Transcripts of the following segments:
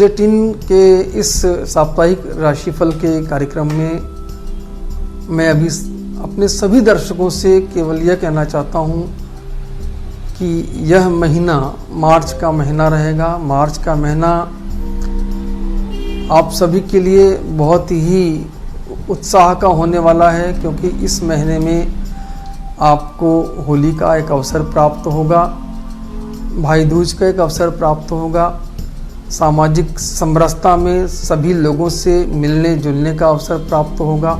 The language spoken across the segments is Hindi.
बुलेटिन के इस साप्ताहिक राशिफल के कार्यक्रम में मैं अभी अपने सभी दर्शकों से केवल यह कहना चाहता हूँ कि यह महीना मार्च का महीना रहेगा। मार्च का महीना आप सभी के लिए बहुत ही उत्साह का होने वाला है, क्योंकि इस महीने में आपको होली का एक अवसर प्राप्त होगा, भाई दूज का एक अवसर प्राप्त होगा, सामाजिक समरसता में सभी लोगों से मिलने जुलने का अवसर प्राप्त होगा।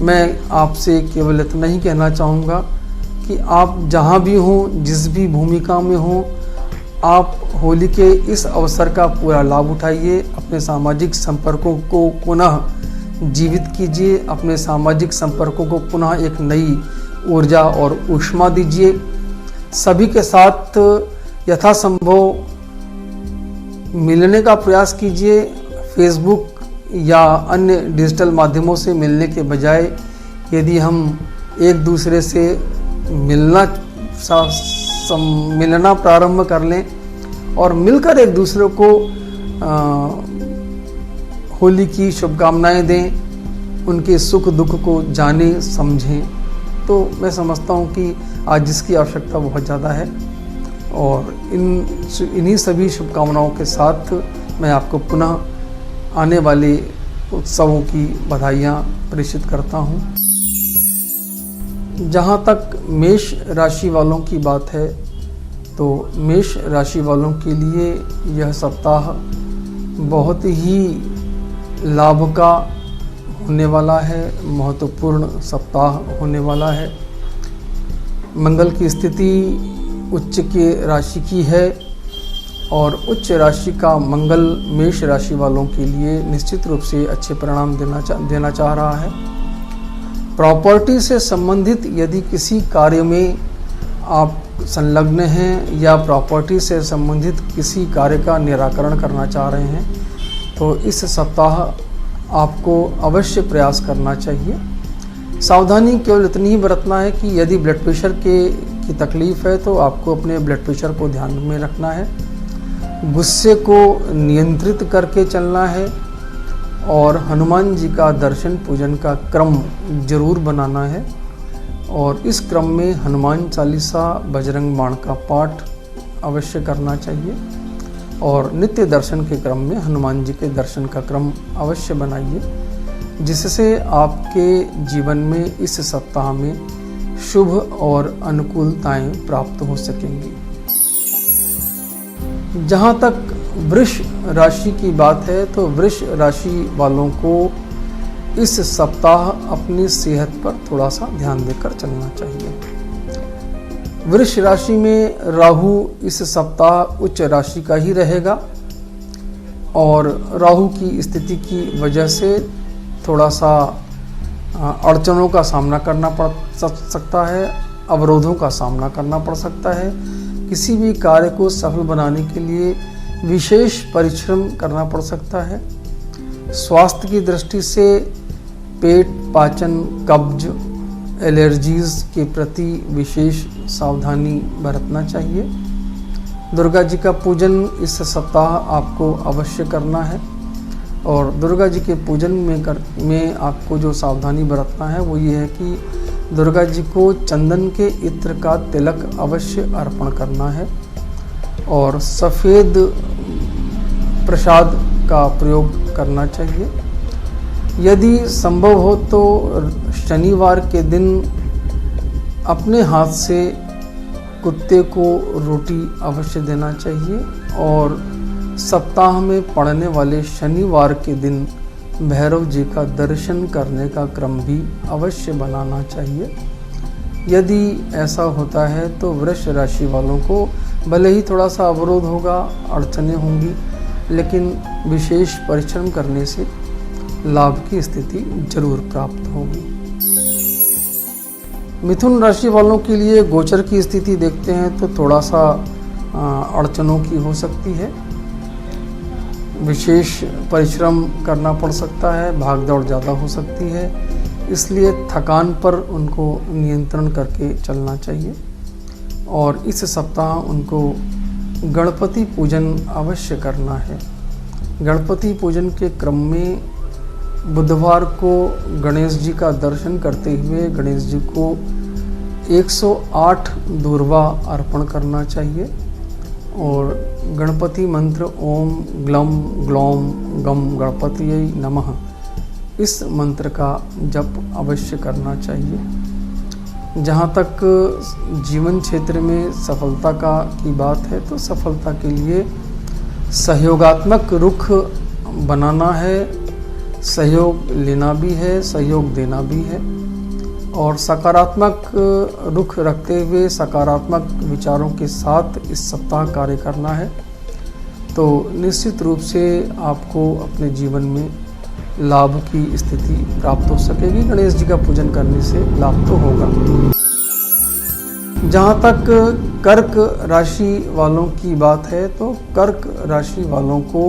मैं आपसे केवल इतना ही कहना चाहूँगा कि आप जहाँ भी हों, जिस भी भूमिका में हों, आप होली के इस अवसर का पूरा लाभ उठाइए। अपने सामाजिक संपर्कों को पुनः जीवित कीजिए, अपने सामाजिक संपर्कों को पुनः एक नई ऊर्जा और ऊष्मा दीजिए। सभी के साथ यथासंभव मिलने का प्रयास कीजिए। फेसबुक या अन्य डिजिटल माध्यमों से मिलने के बजाय यदि हम एक दूसरे से मिलना प्रारंभ कर लें और मिलकर एक दूसरे को होली की शुभकामनाएं दें, उनके सुख दुख को जानें समझें, तो मैं समझता हूँ कि आज इसकी आवश्यकता बहुत ज़्यादा है। और इन्हीं सभी शुभकामनाओं के साथ मैं आपको पुनः आने वाले उत्सवों की बधाइयाँ प्रेषित करता हूँ। जहाँ तक मेष राशि वालों की बात है, तो मेष राशि वालों के लिए यह सप्ताह बहुत ही लाभ का होने वाला है, महत्वपूर्ण सप्ताह होने वाला है। मंगल की स्थिति उच्च के राशि की है और उच्च राशि का मंगल मेष राशि वालों के लिए निश्चित रूप से अच्छे परिणाम देना चाह रहा है। प्रॉपर्टी से संबंधित यदि किसी कार्य में आप संलग्न हैं या प्रॉपर्टी से संबंधित किसी कार्य का निराकरण करना चाह रहे हैं, तो इस सप्ताह आपको अवश्य प्रयास करना चाहिए। सावधानी केवल इतनी ही बरतना है कि यदि ब्लड प्रेशर की तकलीफ़ है तो आपको अपने ब्लड प्रेशर को ध्यान में रखना है, गुस्से को नियंत्रित करके चलना है और हनुमान जी का दर्शन पूजन का क्रम जरूर बनाना है। और इस क्रम में हनुमान चालीसा, बजरंग बाण का पाठ अवश्य करना चाहिए और नित्य दर्शन के क्रम में हनुमान जी के दर्शन का क्रम अवश्य बनाइए, जिससे आपके जीवन में इस सप्ताह में शुभ और अनुकूलताएं प्राप्त हो सकेंगी। जहाँ तक वृष राशि की बात है, तो वृष राशि वालों को इस सप्ताह अपनी सेहत पर थोड़ा सा ध्यान देकर चलना चाहिए। वृष राशि में राहु इस सप्ताह उच्च राशि का ही रहेगा और राहु की स्थिति की वजह से थोड़ा सा अड़चनों का सामना करना पड़ सकता है, अवरोधों का सामना करना पड़ सकता है। किसी भी कार्य को सफल बनाने के लिए विशेष परिश्रम करना पड़ सकता है। स्वास्थ्य की दृष्टि से पेट, पाचन, कब्ज, एलर्जीज के प्रति विशेष सावधानी बरतना चाहिए। दुर्गा जी का पूजन इस सप्ताह आपको अवश्य करना है और दुर्गा जी के पूजन में आपको जो सावधानी बरतना है वो ये है कि दुर्गा जी को चंदन के इत्र का तिलक अवश्य अर्पण करना है और सफ़ेद प्रसाद का प्रयोग करना चाहिए। यदि संभव हो तो शनिवार के दिन अपने हाथ से कुत्ते को रोटी अवश्य देना चाहिए और सप्ताह में पड़ने वाले शनिवार के दिन भैरव जी का दर्शन करने का क्रम भी अवश्य बनाना चाहिए। यदि ऐसा होता है तो वृष राशि वालों को भले ही थोड़ा सा अवरोध होगा, अड़चनें होंगी, लेकिन विशेष परिश्रम करने से लाभ की स्थिति जरूर प्राप्त होगी। मिथुन राशि वालों के लिए गोचर की स्थिति देखते हैं तो थोड़ा सा अड़चनों की हो सकती है, विशेष परिश्रम करना पड़ सकता है, भाग दौड़ ज़्यादा हो सकती है, इसलिए थकान पर उनको नियंत्रण करके चलना चाहिए और इस सप्ताह उनको गणपति पूजन अवश्य करना है। गणपति पूजन के क्रम में बुधवार को गणेश जी का दर्शन करते हुए गणेश जी को 108 दूर्वा अर्पण करना चाहिए और गणपति मंत्र ओम ग्लम ग्लौम गम गणपतिये नमः इस मंत्र का जप अवश्य करना चाहिए। जहाँ तक जीवन क्षेत्र में सफलता की बात है तो सफलता के लिए सहयोगात्मक रुख बनाना है, सहयोग लेना भी है, सहयोग देना भी है और सकारात्मक रुख रखते हुए सकारात्मक विचारों के साथ इस सप्ताह कार्य करना है तो निश्चित रूप से आपको अपने जीवन में लाभ की स्थिति प्राप्त हो सकेगी। गणेश जी का पूजन करने से लाभ तो होगा। जहाँ तक कर्क राशि वालों की बात है तो कर्क राशि वालों को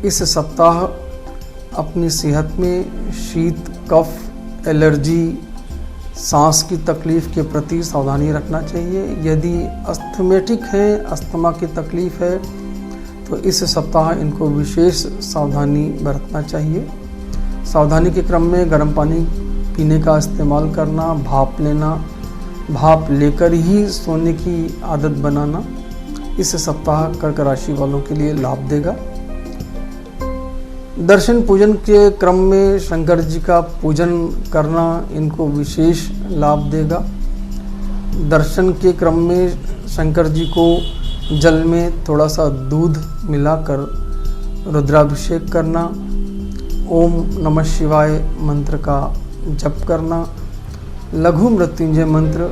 इस सप्ताह अपनी सेहत में शीत, कफ, एलर्जी, सांस की तकलीफ़ के प्रति सावधानी रखना चाहिए। यदि अस्थमेटिक है, अस्थमा की तकलीफ़ है तो इस सप्ताह इनको विशेष सावधानी बरतना चाहिए। सावधानी के क्रम में गर्म पानी पीने का इस्तेमाल करना, भाप लेना, भाप लेकर ही सोने की आदत बनाना इस सप्ताह कर्क राशि वालों के लिए लाभ देगा। दर्शन पूजन के क्रम में शंकर जी का पूजन करना इनको विशेष लाभ देगा। दर्शन के क्रम में शंकर जी को जल में थोड़ा सा दूध मिलाकर रुद्राभिषेक करना, ओम नमः शिवाय मंत्र का जप करना, लघु मृत्युंजय मंत्र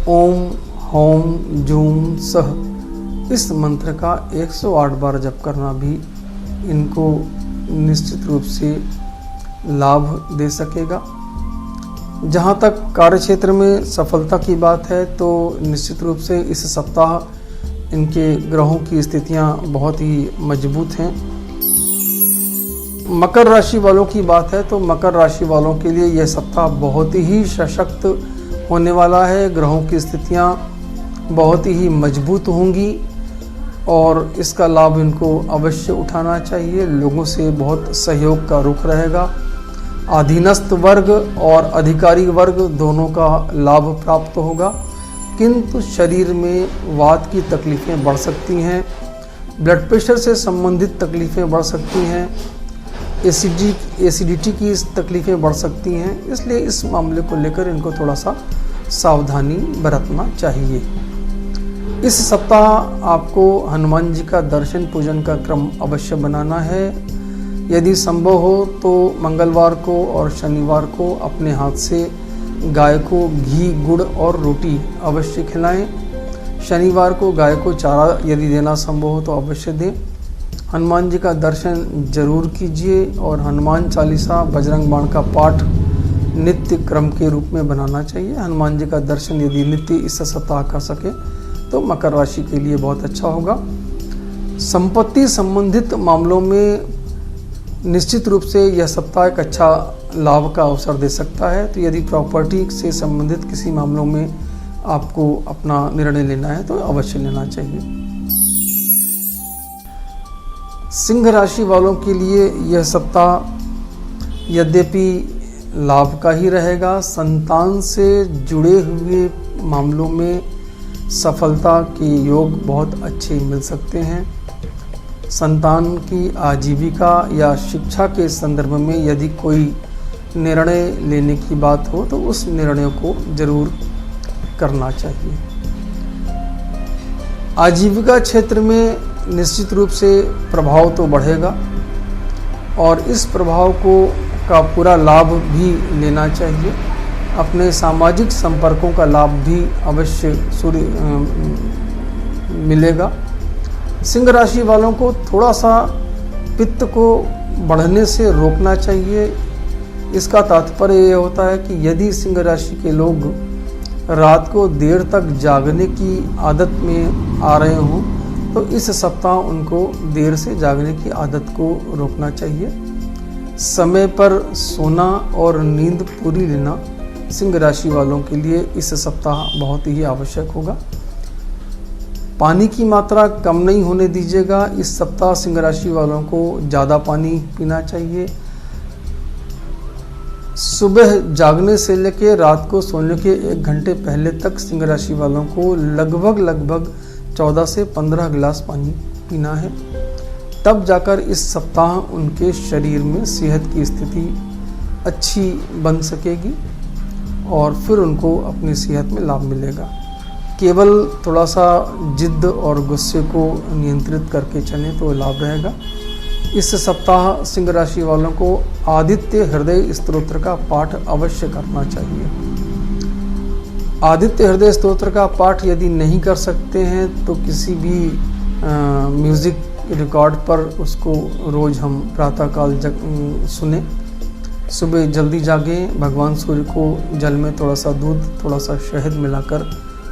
ओम होम जूम सह इस मंत्र का 108 बार जप करना भी इनको निश्चित रूप से लाभ दे सकेगा। जहाँ तक कार्यक्षेत्र में सफलता की बात है तो निश्चित रूप से इस सप्ताह इनके ग्रहों की स्थितियाँ बहुत ही मजबूत हैं। मकर राशि वालों की बात है तो मकर राशि वालों के लिए यह सप्ताह बहुत ही सशक्त होने वाला है। ग्रहों की स्थितियाँ बहुत ही मजबूत होंगी और इसका लाभ इनको अवश्य उठाना चाहिए। लोगों से बहुत सहयोग का रुख रहेगा। अधीनस्थ वर्ग और अधिकारी वर्ग दोनों का लाभ प्राप्त होगा, किंतु शरीर में वात की तकलीफ़ें बढ़ सकती हैं, ब्लड प्रेशर से संबंधित तकलीफ़ें बढ़ सकती हैं, एसिडिटी की तकलीफ़ें बढ़ सकती हैं। इसलिए इस मामले को लेकर इनको थोड़ा सा सावधानी बरतना चाहिए। इस सप्ताह आपको हनुमान जी का दर्शन पूजन का क्रम अवश्य बनाना है। यदि संभव हो तो मंगलवार को और शनिवार को अपने हाथ से गाय को घी, गुड़ और रोटी अवश्य खिलाएं। शनिवार को गाय को चारा यदि देना संभव हो तो अवश्य दें। हनुमान जी का दर्शन जरूर कीजिए और हनुमान चालीसा, बजरंग बाण का पाठ नित्य क्रम के रूप में बनाना चाहिए। हनुमान जी का दर्शन यदि नित्य इस सप्ताह कर सके तो मकर राशि के लिए बहुत अच्छा होगा। संपत्ति संबंधित मामलों में निश्चित रूप से यह सप्ताह एक अच्छा लाभ का अवसर दे सकता है। तो यदि प्रॉपर्टी से संबंधित किसी मामलों में आपको अपना निर्णय लेना है तो अवश्य लेना चाहिए। सिंह राशि वालों के लिए यह सप्ताह यद्यपि लाभ का ही रहेगा, संतान से जुड़े हुए मामलों में सफलता के योग बहुत अच्छे मिल सकते हैं। संतान की आजीविका या शिक्षा के संदर्भ में यदि कोई निर्णय लेने की बात हो तो उस निर्णय को जरूर करना चाहिए। आजीविका क्षेत्र में निश्चित रूप से प्रभाव तो बढ़ेगा और इस प्रभाव का पूरा लाभ भी लेना चाहिए। अपने सामाजिक संपर्कों का लाभ भी अवश्य मिलेगा। सिंह राशि वालों को थोड़ा सा पित्त को बढ़ने से रोकना चाहिए। इसका तात्पर्य ये होता है कि यदि सिंह राशि के लोग रात को देर तक जागने की आदत में आ रहे हों तो इस सप्ताह उनको देर से जागने की आदत को रोकना चाहिए। समय पर सोना और नींद पूरी लेना सिंह राशि वालों के लिए इस सप्ताह बहुत ही आवश्यक होगा। पानी की मात्रा कम नहीं होने दीजिएगा। इस सप्ताह सिंह राशि वालों को ज़्यादा पानी पीना चाहिए। सुबह जागने से लेकर रात को सोने के 1 घंटे पहले तक सिंह राशि वालों को लगभग 14 से 15 गिलास पानी पीना है। तब जाकर इस सप्ताह उनके शरीर में सेहत की स्थिति अच्छी बन सकेगी और फिर उनको अपनी सेहत में लाभ मिलेगा। केवल थोड़ा सा जिद्द और गुस्से को नियंत्रित करके चलें तो लाभ रहेगा। इस सप्ताह सिंह राशि वालों को आदित्य हृदय स्तोत्र का पाठ अवश्य करना चाहिए। आदित्य हृदय स्तोत्र का पाठ यदि नहीं कर सकते हैं तो किसी भी म्यूज़िक रिकॉर्ड पर उसको रोज़ हम प्रातःकाल सुने। सुबह जल्दी जागें, भगवान सूर्य को जल में थोड़ा सा दूध, थोड़ा सा शहद मिलाकर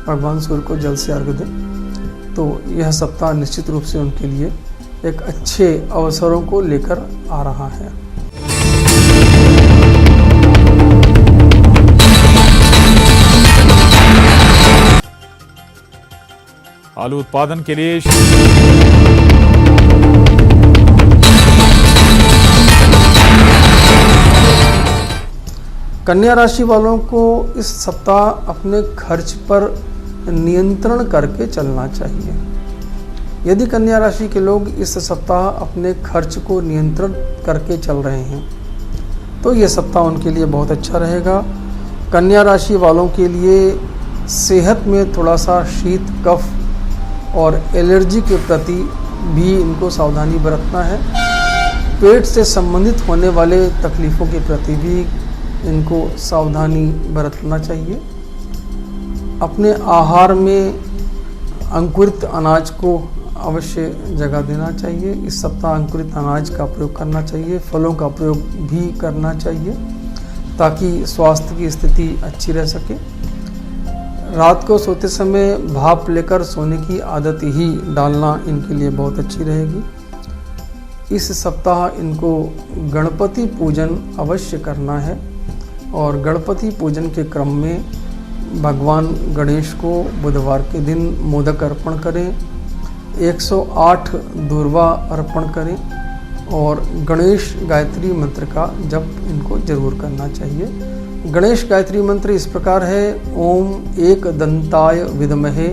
भगवान सूर्य को जल से अर्घ्य दें। तो यह सप्ताह निश्चित रूप से उनके लिए एक अच्छे अवसरों को लेकर आ रहा है। आलू उत्पादन के लिए कन्या राशि वालों को इस सप्ताह अपने खर्च पर नियंत्रण करके चलना चाहिए। यदि कन्या राशि के लोग इस सप्ताह अपने खर्च को नियंत्रण करके चल रहे हैं तो यह सप्ताह उनके लिए बहुत अच्छा रहेगा। कन्या राशि वालों के लिए सेहत में थोड़ा सा शीत, कफ और एलर्जी के प्रति भी इनको सावधानी बरतना है। पेट से संबंधित होने वाले तकलीफ़ों के प्रति भी इनको सावधानी बरतना चाहिए। अपने आहार में अंकुरित अनाज को अवश्य जगह देना चाहिए। इस सप्ताह अंकुरित अनाज का प्रयोग करना चाहिए। फलों का प्रयोग भी करना चाहिए ताकि स्वास्थ्य की स्थिति अच्छी रह सके। रात को सोते समय भाप लेकर सोने की आदत ही डालना इनके लिए बहुत अच्छी रहेगी। इस सप्ताह इनको गणपति पूजन अवश्य करना है और गणपति पूजन के क्रम में भगवान गणेश को बुधवार के दिन मोदक अर्पण करें, 108 दूर्वा अर्पण करें और गणेश गायत्री मंत्र का जप इनको जरूर करना चाहिए। गणेश गायत्री मंत्र इस प्रकार है: ओम एकदंताय विद्महे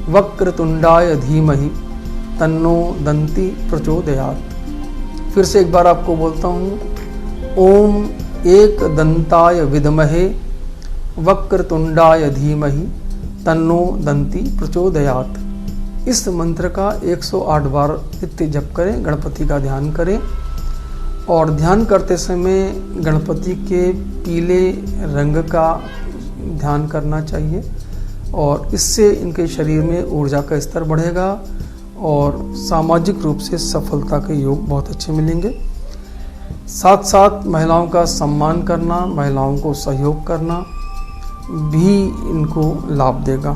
वक्रतुंडाय धीमहि तन्नो दंति प्रचोदयात्। फिर से एक बार आपको बोलता हूँ, ओम एकदंताय विद्महे वक्रतुंडाय धीमहि तन्नो दंति प्रचोदयात्। इस मंत्र का 108 बार नित्य जप करें, गणपति का ध्यान करें और ध्यान करते समय गणपति के पीले रंग का ध्यान करना चाहिए और इससे इनके शरीर में ऊर्जा का स्तर बढ़ेगा और सामाजिक रूप से सफलता के योग बहुत अच्छे मिलेंगे। साथ साथ महिलाओं का सम्मान करना, महिलाओं को सहयोग करना भी इनको लाभ देगा।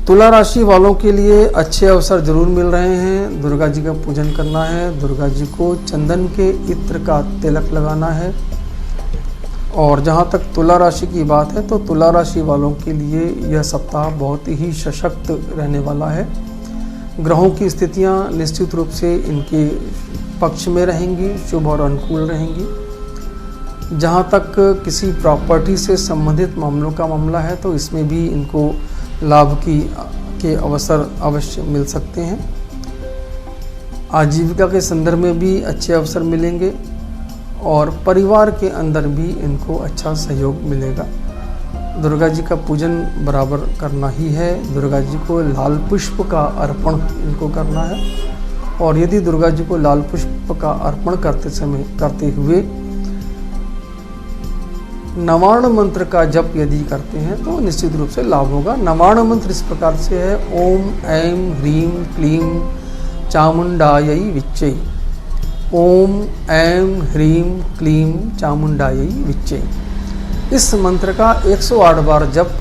तुला राशि वालों के लिए अच्छे अवसर जरूर मिल रहे हैं। दुर्गा जी का पूजन करना है, दुर्गा जी को चंदन के इत्र का तिलक लगाना है। और जहाँ तक तुला राशि की बात है तो तुला राशि वालों के लिए यह सप्ताह बहुत ही सशक्त रहने वाला है। ग्रहों की स्थितियाँ निश्चित रूप से इनके पक्ष में रहेंगी, शुभ और अनुकूल रहेंगी। जहाँ तक किसी प्रॉपर्टी से संबंधित मामलों का मामला है तो इसमें भी इनको लाभ के अवसर अवश्य मिल सकते हैं। आजीविका के संदर्भ में भी अच्छे अवसर मिलेंगे और परिवार के अंदर भी इनको अच्छा सहयोग मिलेगा। दुर्गा जी का पूजन बराबर करना ही है। दुर्गा जी को लाल पुष्प का अर्पण इनको करना है और यदि दुर्गा जी को लाल पुष्प का अर्पण करते हुए नवार्ण मंत्र का जप यदि करते हैं तो निश्चित रूप से लाभ होगा। नवार्ण मंत्र इस प्रकार से है: ओम ऐं ह्रीं क्लीं चामुंडायै विच्चे। ओम ऐं ह्रीं क्लीं चामुंडायै विच्चे। इस मंत्र का 108 बार जप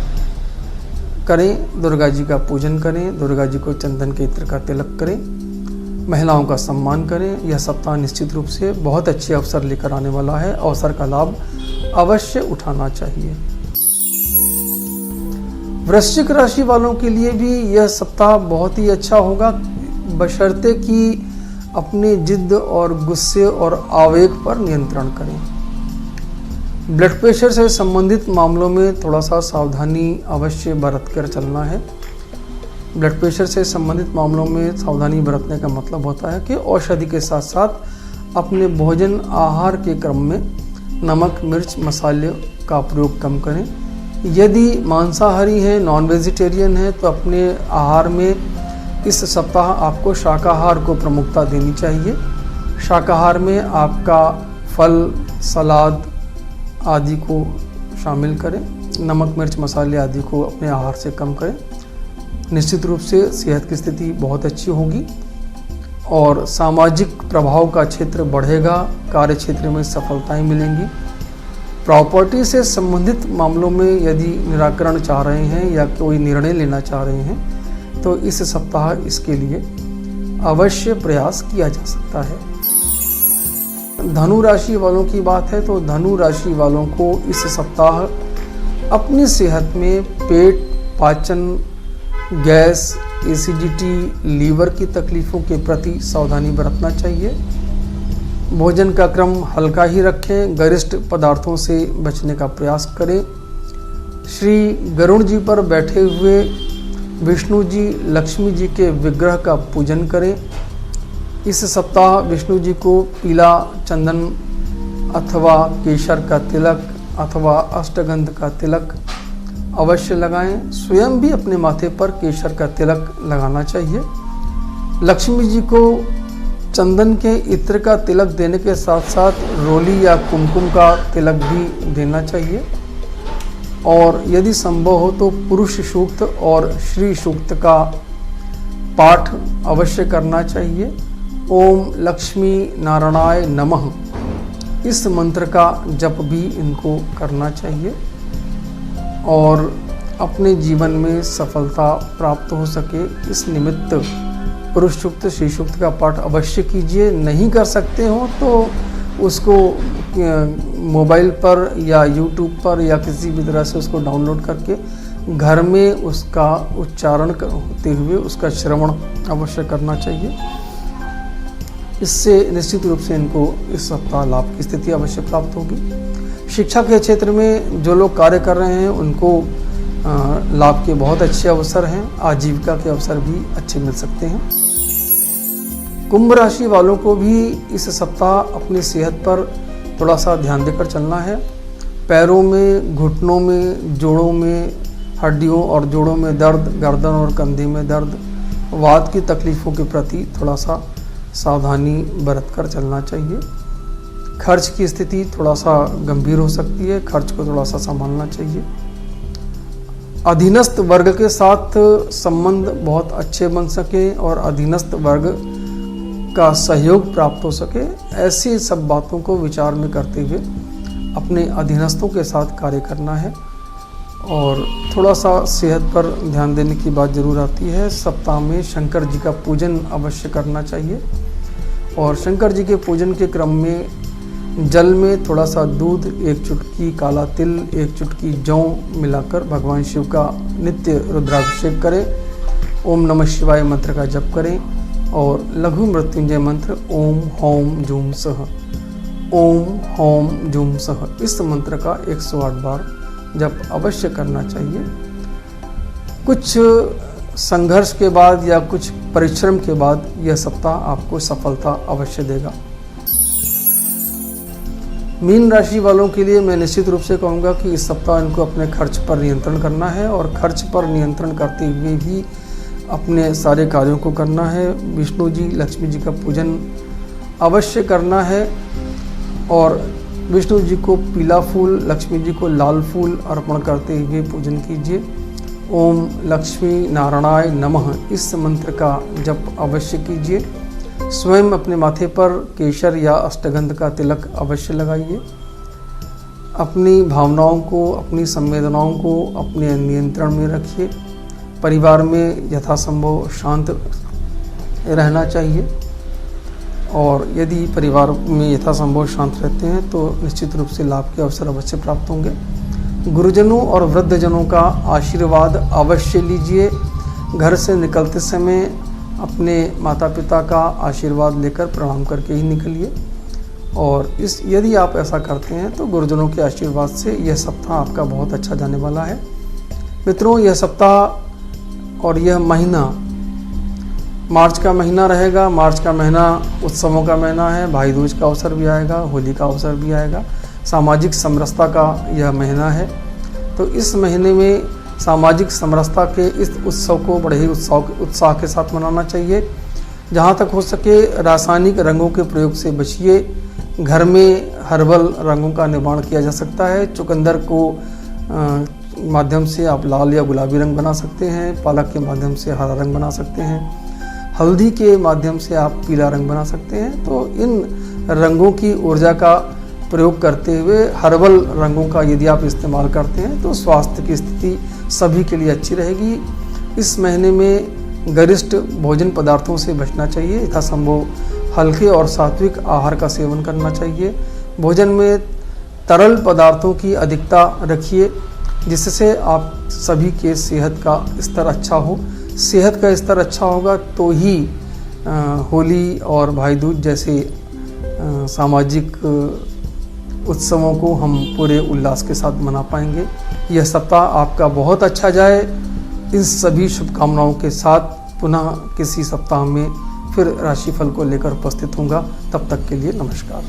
करें, दुर्गा जी का पूजन करें, दुर्गा जी को चंदन के इत्र का तिलक करें, महिलाओं का सम्मान करें। यह सप्ताह निश्चित रूप से बहुत अच्छे अवसर लेकर आने वाला है। अवसर का लाभ अवश्य उठाना चाहिए। वृश्चिक राशि वालों के लिए भी यह सप्ताह बहुत ही अच्छा होगा, बशर्ते कि अपनी जिद और गुस्से और आवेग पर नियंत्रण करें। ब्लड प्रेशर से संबंधित मामलों में थोड़ा सा सावधानी अवश्य बरत कर चलना है। ब्लड प्रेशर से संबंधित मामलों में सावधानी बरतने का मतलब होता है कि औषधि के साथ साथ अपने भोजन आहार के क्रम में नमक, मिर्च, मसाले का प्रयोग कम करें। यदि मांसाहारी हैं, नॉन वेजिटेरियन हैं, तो अपने आहार में इस सप्ताह आपको शाकाहार को प्रमुखता देनी चाहिए। शाकाहार में आपका फल, सलाद आदि को शामिल करें। नमक, मिर्च, मसाले आदि को अपने आहार से कम करें। निश्चित रूप से सेहत की स्थिति बहुत अच्छी होगी और सामाजिक प्रभाव का क्षेत्र बढ़ेगा। कार्य क्षेत्र में सफलताएं मिलेंगी। प्रॉपर्टी से संबंधित मामलों में यदि निराकरण चाह रहे हैं या कोई निर्णय लेना चाह रहे हैं तो इस सप्ताह इसके लिए अवश्य प्रयास किया जा सकता है। धनु राशि वालों की बात है तो धनु राशि वालों को इस सप्ताह अपनी सेहत में पेट, पाचन, गैस, एसिडिटी, लीवर की तकलीफ़ों के प्रति सावधानी बरतना चाहिए। भोजन का क्रम हल्का ही रखें, गरिष्ठ पदार्थों से बचने का प्रयास करें। श्री गरुड़ जी पर बैठे हुए विष्णु जी, लक्ष्मी जी के विग्रह का पूजन करें। इस सप्ताह विष्णु जी को पीला चंदन अथवा केसर का तिलक अथवा अष्टगंध का तिलक अवश्य लगाएं। स्वयं भी अपने माथे पर केसर का तिलक लगाना चाहिए। लक्ष्मी जी को चंदन के इत्र का तिलक देने के साथ साथ रोली या कुमकुम का तिलक भी देना चाहिए। और यदि संभव हो तो पुरुष सूक्त और श्री सूक्त का पाठ अवश्य करना चाहिए। ओम लक्ष्मी नारायणाय नमः, इस मंत्र का जप भी इनको करना चाहिए और अपने जीवन में सफलता प्राप्त हो सके इस निमित्त पुरुष सूक्त, श्री सूक्त का पाठ अवश्य कीजिए। नहीं कर सकते हो तो उसको मोबाइल पर या यूट्यूब पर या किसी भी तरह से उसको डाउनलोड करके घर में उसका उच्चारण होते हुए उसका श्रवण अवश्य करना चाहिए। इससे निश्चित रूप से इनको इस सप्ताह लाभ की स्थिति अवश्य प्राप्त होगी। शिक्षा के क्षेत्र में जो लोग कार्य कर रहे हैं उनको लाभ के बहुत अच्छे अवसर हैं। आजीविका के अवसर भी अच्छे मिल सकते हैं। कुंभ राशि वालों को भी इस सप्ताह अपनी सेहत पर थोड़ा सा ध्यान देकर चलना है। पैरों में, घुटनों में, जोड़ों में, हड्डियों और जोड़ों में दर्द, गर्दन और कंधे में दर्द, वात की तकलीफ़ों के प्रति थोड़ा सा सावधानी बरत कर चलना चाहिए। खर्च की स्थिति थोड़ा सा गंभीर हो सकती है, खर्च को थोड़ा सा संभालना चाहिए। अधीनस्थ वर्ग के साथ संबंध बहुत अच्छे बन सके और अधीनस्थ वर्ग का सहयोग प्राप्त हो सके, ऐसी सब बातों को विचार में करते हुए अपने अधीनस्थों के साथ कार्य करना है। और थोड़ा सा सेहत पर ध्यान देने की बात जरूर आती है। सप्ताह में शंकर जी का पूजन अवश्य करना चाहिए और शंकर जी के पूजन के क्रम में जल में थोड़ा सा दूध, एक चुटकी काला तिल, एक चुटकी जौ मिलाकर भगवान शिव का नित्य रुद्राभिषेक करें। ओम नमः शिवाय मंत्र का जप करें और लघु मृत्युंजय मंत्र ओम हौम जूम सह, ओम हौम जूम सह, इस मंत्र का 108 बार जप अवश्य करना चाहिए। कुछ संघर्ष के बाद या कुछ परिश्रम के बाद यह सप्ताह आपको सफलता अवश्य देगा। मीन राशि वालों के लिए मैं निश्चित रूप से कहूँगा कि इस सप्ताह इनको अपने खर्च पर नियंत्रण करना है और खर्च पर नियंत्रण करते हुए भी अपने सारे कार्यों को करना है। विष्णु जी, लक्ष्मी जी का पूजन अवश्य करना है और विष्णु जी को पीला फूल, लक्ष्मी जी को लाल फूल अर्पण करते हुए पूजन कीजिए। ओम लक्ष्मी नारायणाय नमः, इस मंत्र का जप अवश्य कीजिए। स्वयं अपने माथे पर केसर या अष्टगंध का तिलक अवश्य लगाइए। अपनी भावनाओं को, अपनी संवेदनाओं को अपने नियंत्रण में रखिए। परिवार में यथासंभव शांत रहना चाहिए और यदि परिवार में यथासंभव शांत रहते हैं तो निश्चित रूप से लाभ के अवसर अवश्य प्राप्त होंगे। गुरुजनों और वृद्धजनों का आशीर्वाद अवश्य लीजिए। घर से निकलते समय अपने माता पिता का आशीर्वाद लेकर प्रणाम करके ही निकलिए। और यदि आप ऐसा करते हैं तो गुरुजनों के आशीर्वाद से यह सप्ताह आपका बहुत अच्छा जाने वाला है। मित्रों, यह सप्ताह और यह महीना मार्च का महीना रहेगा। मार्च का महीना उत्सवों का महीना है। भाई दूज का अवसर भी आएगा, होली का अवसर भी आएगा, सामाजिक समरसता का यह महीना है। तो इस महीने में सामाजिक समरसता के इस उत्सव को बड़े ही उत्साह के साथ मनाना चाहिए। जहाँ तक हो सके रासायनिक रंगों के प्रयोग से बचिए। घर में हर्बल रंगों का निर्माण किया जा सकता है। चुकंदर को माध्यम से आप लाल या गुलाबी रंग बना सकते हैं। पालक के माध्यम से हरा रंग बना सकते हैं। हल्दी के माध्यम से आप पीला रंग बना सकते हैं। तो इन रंगों की ऊर्जा का प्रयोग करते हुए हर्बल रंगों का यदि आप इस्तेमाल करते हैं तो स्वास्थ्य की स्थिति सभी के लिए अच्छी रहेगी। इस महीने में गरिष्ठ भोजन पदार्थों से बचना चाहिए। यथासंभव हल्के और सात्विक आहार का सेवन करना चाहिए। भोजन में तरल पदार्थों की अधिकता रखिए, जिससे आप सभी के सेहत का स्तर अच्छा हो। सेहत का स्तर अच्छा होगा तो ही होली और भाई दूज जैसे सामाजिक उत्सवों को हम पूरे उल्लास के साथ मना पाएंगे। यह सप्ताह आपका बहुत अच्छा जाए। इन सभी शुभकामनाओं के साथ पुनः किसी सप्ताह में फिर राशिफल को लेकर उपस्थित होऊंगा। तब तक के लिए नमस्कार।